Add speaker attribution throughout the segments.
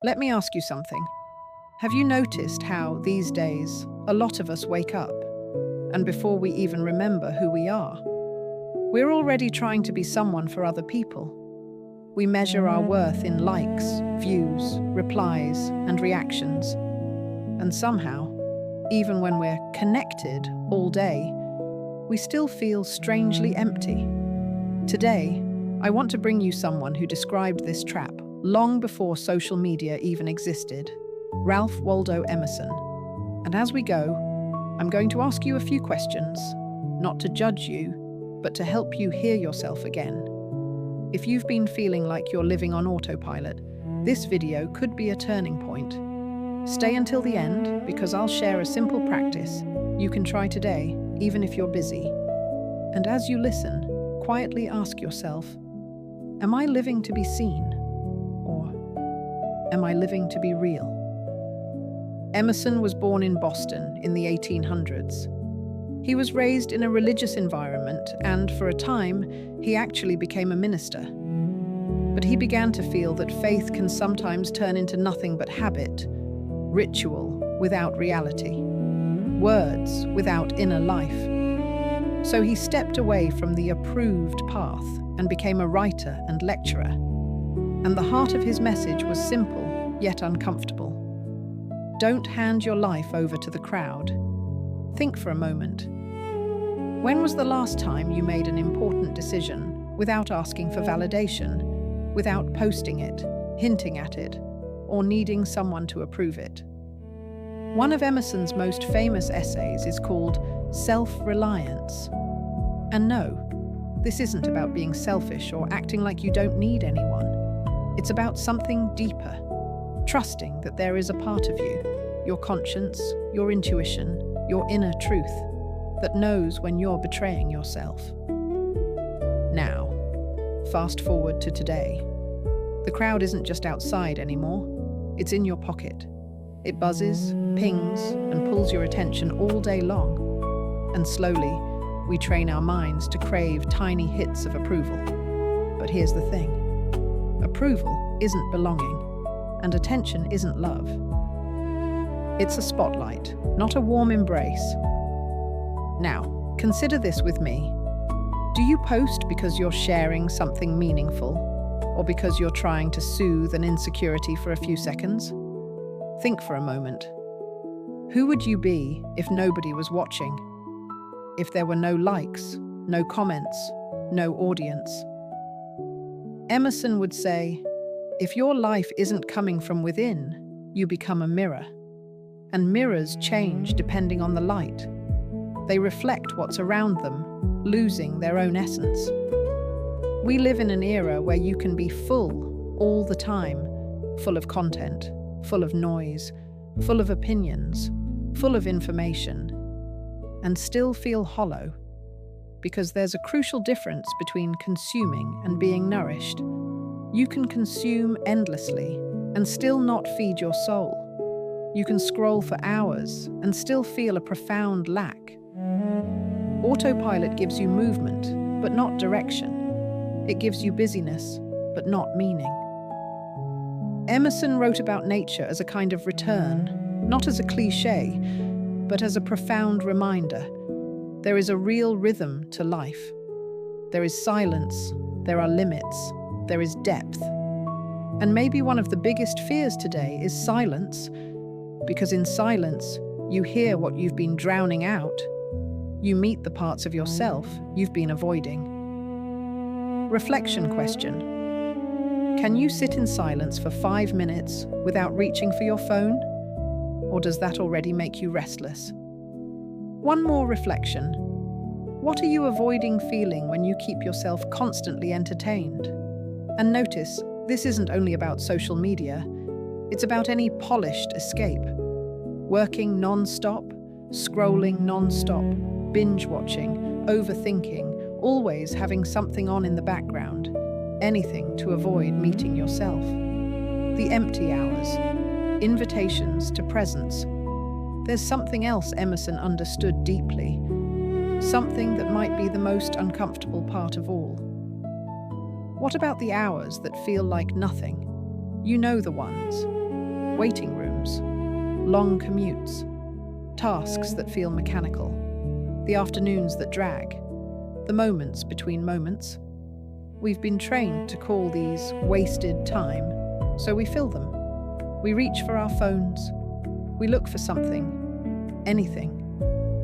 Speaker 1: Let me ask you something. Have you noticed how, these days, a lot of us wake up, and before we even remember who we are, we're already trying to be someone for other people? We measure our worth in likes, views, replies, and reactions. And somehow, even when we're connected all day, we still feel strangely empty. Today, I want to bring you someone who described this trap long before social media even existed, Ralph Waldo Emerson. And as we go, I'm going to ask you a few questions, not to judge you, but to help you hear yourself again. If you've been feeling like you're living on autopilot, this video could be a turning point. Stay until the end, because I'll share a simple practice you can try today, even if you're busy. And as you listen, quietly ask yourself, am I living to be seen? Or am I living to be real? Emerson was born in Boston in the 1800s. He was raised in a religious environment and, for a time, he actually became a minister. But he began to feel that faith can sometimes turn into nothing but habit, ritual without reality, words without inner life. So he stepped away from the approved path and became a writer and lecturer. And the heart of his message was simple, yet uncomfortable. Don't hand your life over to the crowd. Think for a moment. When was the last time you made an important decision without asking for validation, without posting it, hinting at it, or needing someone to approve it? One of Emerson's most famous essays is called Self-Reliance. And no, this isn't about being selfish or acting like you don't need anyone. It's about something deeper, trusting that there is a part of you, your conscience, your intuition, your inner truth, that knows when you're betraying yourself. Now, fast forward to today. The crowd isn't just outside anymore, it's in your pocket. It buzzes, pings, and pulls your attention all day long. And slowly, we train our minds to crave tiny hits of approval. But here's the thing. Approval isn't belonging, and attention isn't love. It's a spotlight, not a warm embrace. Now, consider this with me. Do you post because you're sharing something meaningful, or because you're trying to soothe an insecurity for a few seconds? Think for a moment. Who would you be if nobody was watching? If there were no likes, no comments, no audience? Emerson would say, if your life isn't coming from within, you become a mirror. And mirrors change depending on the light. They reflect what's around them, losing their own essence. We live in an era where you can be full all the time, full of content, full of noise, full of opinions, full of information, and still feel hollow. Because there's a crucial difference between consuming and being nourished. You can consume endlessly and still not feed your soul. You can scroll for hours and still feel a profound lack. Autopilot gives you movement, but not direction. It gives you busyness, but not meaning. Emerson wrote about nature as a kind of return, not as a cliché, but as a profound reminder. There is a real rhythm to life. There is silence, there are limits, there is depth. And maybe one of the biggest fears today is silence, because in silence, you hear what you've been drowning out. You meet the parts of yourself you've been avoiding. Reflection question. Can you sit in silence for 5 minutes without reaching for your phone? Or does that already make you restless? One more reflection. What are you avoiding feeling when you keep yourself constantly entertained? And notice, this isn't only about social media. It's about any polished escape. Working non-stop, scrolling non-stop, binge-watching, overthinking, always having something on in the background. Anything to avoid meeting yourself. The empty hours. Invitations to presence. There's something else Emerson understood deeply. Something that might be the most uncomfortable part of all. What about the hours that feel like nothing? You know the ones. waiting rooms, long commutes, tasks that feel mechanical, the afternoons that drag, the moments between moments. We've been trained to call these wasted time, so we fill them. We reach for our phones. We look for something, anything,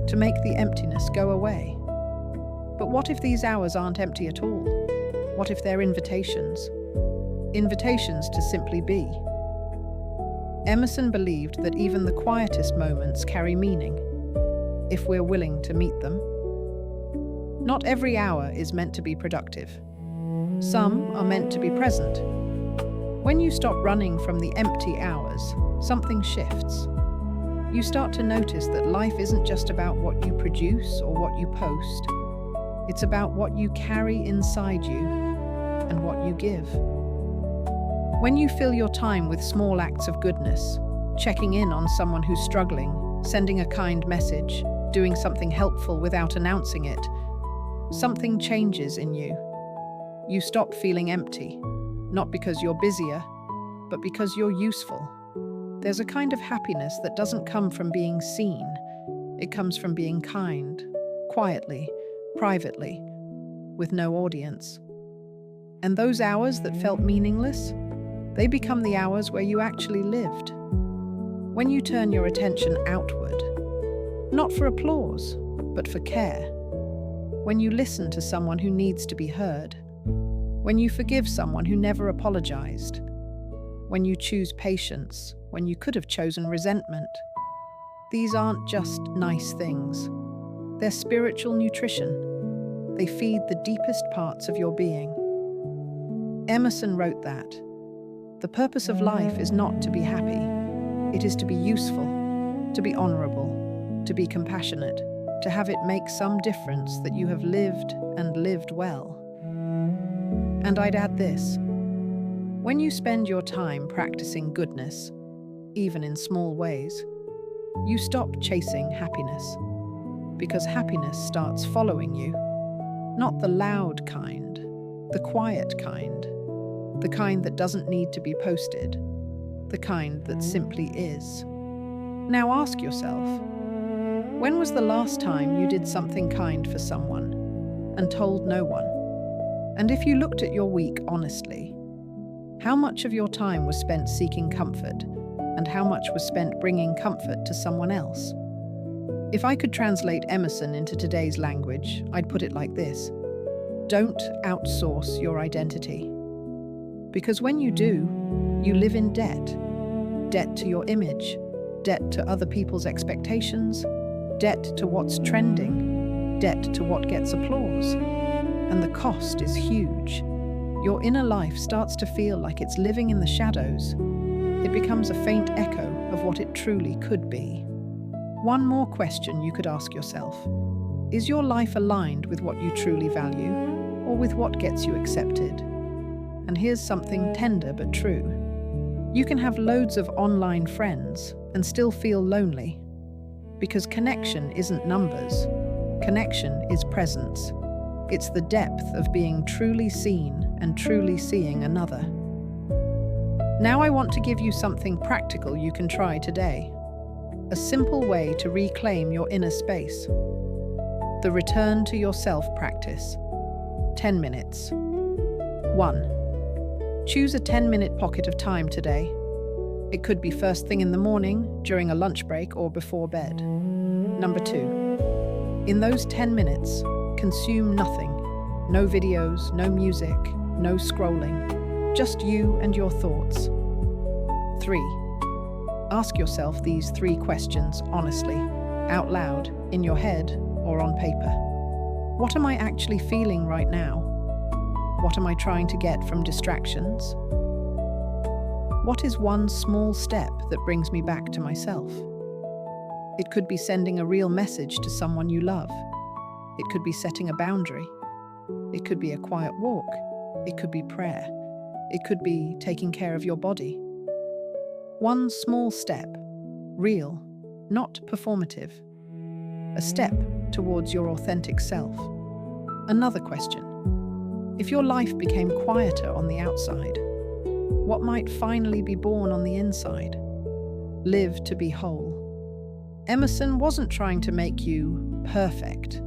Speaker 1: to make the emptiness go away. But what if these hours aren't empty at all? What if they're invitations? Invitations to simply be. Emerson believed that even the quietest moments carry meaning, if we're willing to meet them. Not every hour is meant to be productive. Some are meant to be present. When you stop running from the empty hours, something shifts. You start to notice that life isn't just about what you produce or what you post. It's about what you carry inside you and what you give. When you fill your time with small acts of goodness, checking in on someone who's struggling, sending a kind message, doing something helpful without announcing it, something changes in you. You stop feeling empty, not because you're busier, but because you're useful. There's a kind of happiness that doesn't come from being seen. It comes from being kind, quietly, privately, with no audience. And those hours that felt meaningless, they become the hours where you actually lived. When you turn your attention outward, not for applause, but for care. When you listen to someone who needs to be heard. When you forgive someone who never apologized. When you choose patience, when you could have chosen resentment. These aren't just nice things. They're spiritual nutrition. They feed the deepest parts of your being. Emerson wrote that the purpose of life is not to be happy. It is to be useful, to be honorable, to be compassionate, to have it make some difference that you have lived and lived well. And I'd add this. When you spend your time practicing goodness, even in small ways, you stop chasing happiness, because happiness starts following you. Not the loud kind, the quiet kind, the kind that doesn't need to be posted, the kind that simply is. Now ask yourself, when was the last time you did something kind for someone and told no one? And if you looked at your week honestly, how much of your time was spent seeking comfort, and how much was spent bringing comfort to someone else? If I could translate Emerson into today's language, I'd put it like this: don't outsource your identity. Because when you do, you live in debt. Debt to your image, debt to other people's expectations, debt to what's trending, debt to what gets applause. And the cost is huge. Your inner life starts to feel like it's living in the shadows. It becomes a faint echo of what it truly could be. One more question you could ask yourself: is your life aligned with what you truly value, or with what gets you accepted? And here's something tender but true. You can have loads of online friends and still feel lonely, because connection isn't numbers. Connection is presence. It's the depth of being truly seen and truly seeing another. Now I want to give you something practical you can try today. A simple way to reclaim your inner space. The return to yourself practice. 10 minutes. 1. Choose a 10-minute pocket of time today. It could be first thing in the morning, during a lunch break, or before bed. 2. In those 10 minutes, consume nothing. No videos, no music, no scrolling. Just you and your thoughts. 3. Ask yourself these 3 questions honestly, out loud, in your head, or on paper. What am I actually feeling right now? What am I trying to get from distractions? What is one small step that brings me back to myself? It could be sending a real message to someone you love. It could be setting a boundary. It could be a quiet walk. It could be prayer. It could be taking care of your body. One small step, real, not performative. A step towards your authentic self. Another question. If your life became quieter on the outside, what might finally be born on the inside? Live to be whole. Emerson wasn't trying to make you perfect.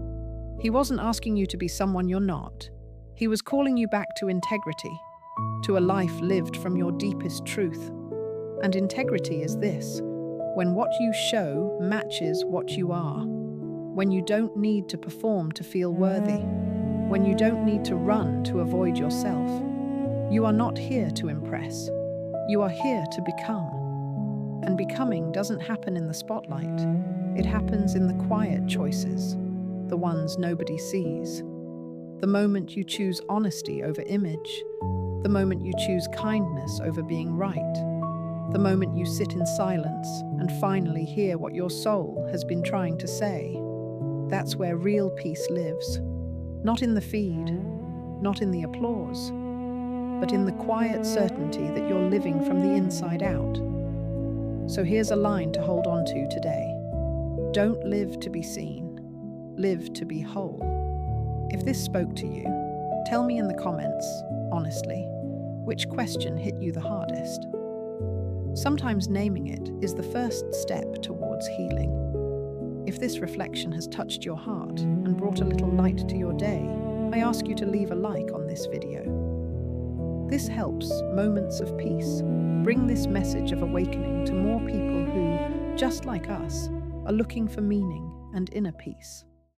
Speaker 1: He wasn't asking you to be someone you're not. He was calling you back to integrity, to a life lived from your deepest truth. And integrity is this: when what you show matches what you are, when you don't need to perform to feel worthy, when you don't need to run to avoid yourself. You are not here to impress. You are here to become. And becoming doesn't happen in the spotlight. It happens in the quiet choices, the ones nobody sees. The moment you choose honesty over image, the moment you choose kindness over being right, the moment you sit in silence and finally hear what your soul has been trying to say. That's where real peace lives. Not in the feed, not in the applause, but in the quiet certainty that you're living from the inside out. So here's a line to hold on to today. Don't live to be seen, live to be whole. If this spoke to you, tell me in the comments, honestly, which question hit you the hardest. Sometimes naming it is the first step towards healing. If this reflection has touched your heart and brought a little light to your day, I ask you to leave a like on this video. This helps Moments of Peace bring this message of awakening to more people who, just like us, are looking for meaning and inner peace.